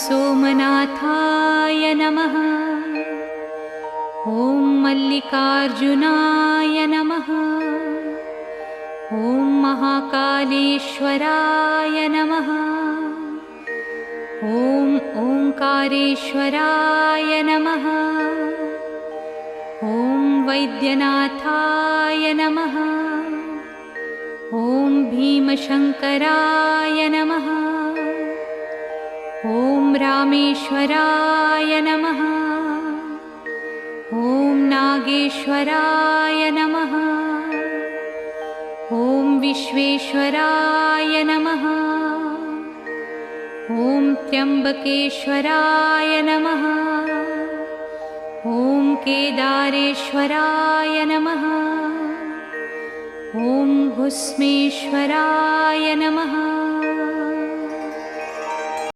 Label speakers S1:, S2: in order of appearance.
S1: सोमनाथाय नमः। ॐ मल्लिकार्जुनाय नमः। ॐ महाकालेश्वराय नमः। ॐ ओंकारेश्वराय नमः। ॐ वैद्यनाथाय नमः। ॐ भीमशंकराय नमः। ॐ रामेश्वराय नमः। ॐ नागेश्वराय नमः। ॐ विश्वेश्वराय नमः। ॐ त्र्यंबकेश्वराय नमः। ॐ केदारेश्वराय नमः। ॐ घुस्मेश्वराय नमः।